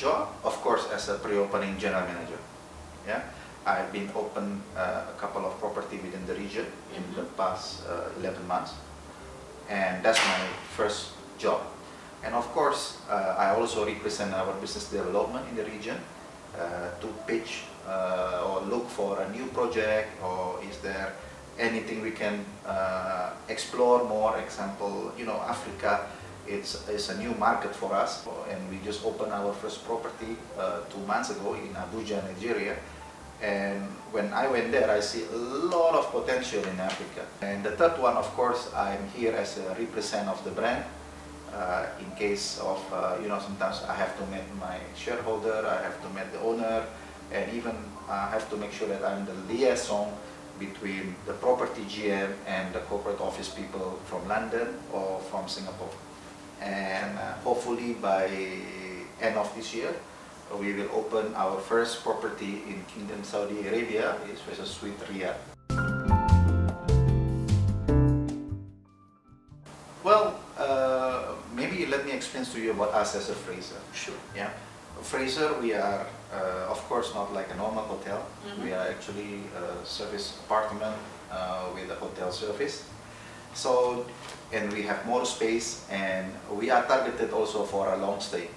job, of course, as a pre-opening general manager. Yeah, I've been open a couple of property within the region in the past 11 months, and that's my first job. And of course, I also represent our business development in the region to pitch or look for a new project, or is there anything we can explore more. Example, Africa, it's a new market for us, and we just opened our first property 2 months ago in Abuja, Nigeria. And when I went there, I see a lot of potential in Africa. And the third one, of course, I'm here as a representative of the brand. In case of, sometimes I have to meet my shareholder, I have to meet the owner, and even I have to make sure that I'm the liaison between the property GM and the corporate office people from London or from Singapore. And hopefully by end of this year, we will open our first property in Kingdom Saudi Arabia, it's Frasers Suite Riyadh. Well, maybe let me explain to you about us as a Fraser. Sure. Yeah, Fraser, we are of course not like a normal hotel. We are actually a service apartment with a hotel service. So, and we have more space, and we are targeted also for a long stay,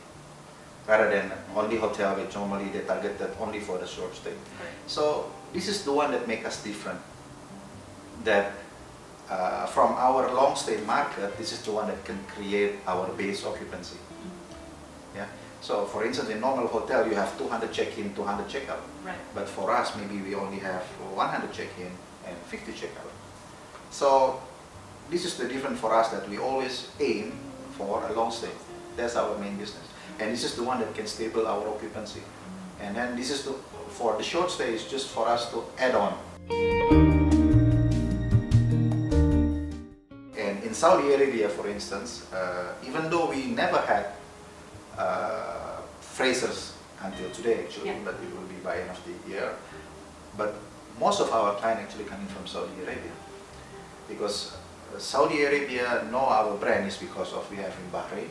rather than only hotel, which normally they targeted only for the short stay. Right. So this is the one that makes us different. That from our long stay market, this is the one that can create our base occupancy. Yeah. So for instance, in normal hotel, you have 200 check-in, 200 check-out. Right. But for us, maybe we only have 100 check-in and 50 check-out. So this is the difference for us, that we always aim for a long stay. That's our main business. And this is the one that can stable our occupancy. And then this is for the short stay, is just for us to add on. And in Saudi Arabia, for instance, even though we never had Frasers until today, actually, but it will be by end of the year. But most of our clients actually coming from Saudi Arabia, because Saudi Arabia know our brand is because of we have in Bahrain.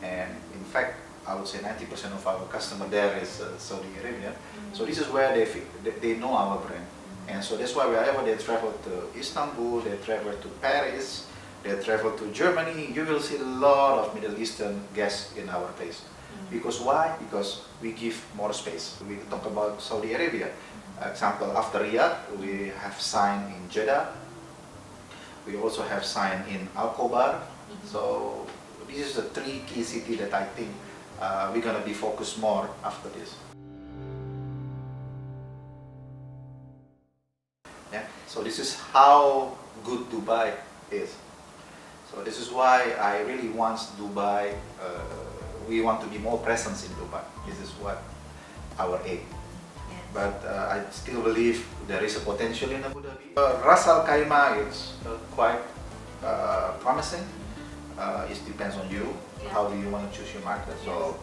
And in fact, I would say 90% of our customer there is Saudi Arabia. So this is where they know our brand. And so that's why wherever they travel to Istanbul, they travel to Paris, they travel to Germany, you will see a lot of Middle Eastern guests in our place. Because why? Because we give more space. We talk about Saudi Arabia. Example, after Riyadh, we have signed in Jeddah. We also have signed in Al-Khobar. So this is the 3 key cities that I think we're going to be focused more after this. Yeah. So this is how good Dubai is. So this is why I really want Dubai, we want to be more present in Dubai. This is what our aim. Yes. But I still believe there is a potential in Abu Dhabi. Ras Al Khaimah is quite promising. It depends on you. Yeah. How do you want to choose your market? So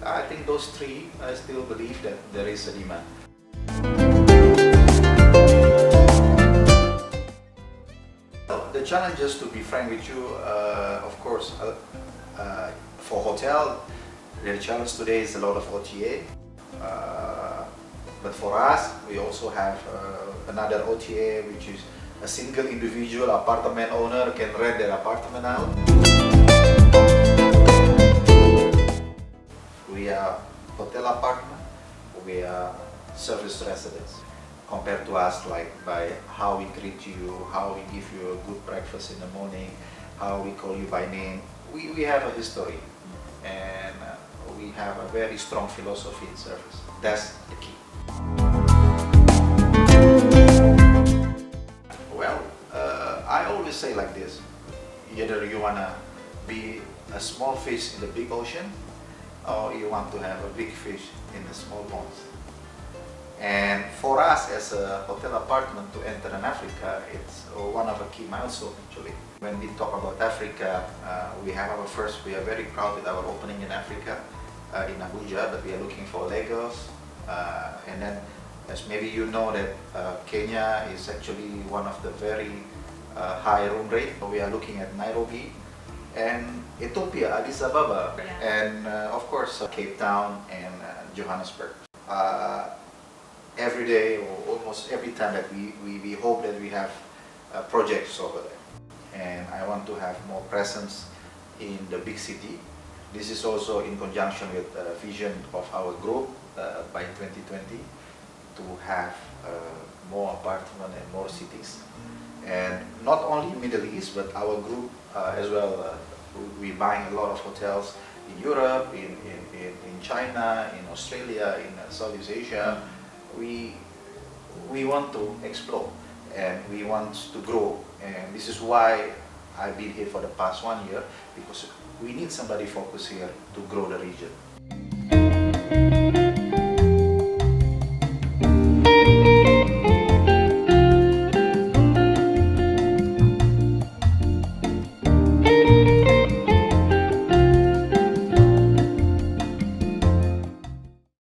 I think those 3, I still believe that there is a demand. The challenges, to be frank with you, of course, for hotel, the challenge today is a lot of OTA. But for us, we also have another OTA, which is a single individual apartment owner can rent their apartment out. We are hotel apartment, we are service residence. Compared to us, like by how we greet you, how we give you a good breakfast in the morning, how we call you by name, we have a history, and we have a very strong philosophy in service. That's the key. Well, I always say like this: either you wanna be a small fish in the big ocean, or you want to have a big fish in the small ponds. And for us as a hotel apartment to enter in Africa, it's one of the key milestones actually. When we talk about Africa, we are very proud with our opening in Africa, in Abuja, but we are looking for Lagos. And then, as maybe you know that Kenya is actually one of the very high room rate. We are looking at Nairobi, and Ethiopia, Addis Ababa, Yeah. and of course Cape Town and Johannesburg. Every day or almost every time that we hope that we have projects over there. And I want to have more presence in the big city. This is also in conjunction with the vision of our group by 2020 to have more apartments and more cities. And not only Middle East, but our group as well, we're buying a lot of hotels in Europe, in China, in Australia, in Southeast Asia. We want to explore and we want to grow, and this is why I've been here for the past 1 year, because we need somebody focused here to grow the region.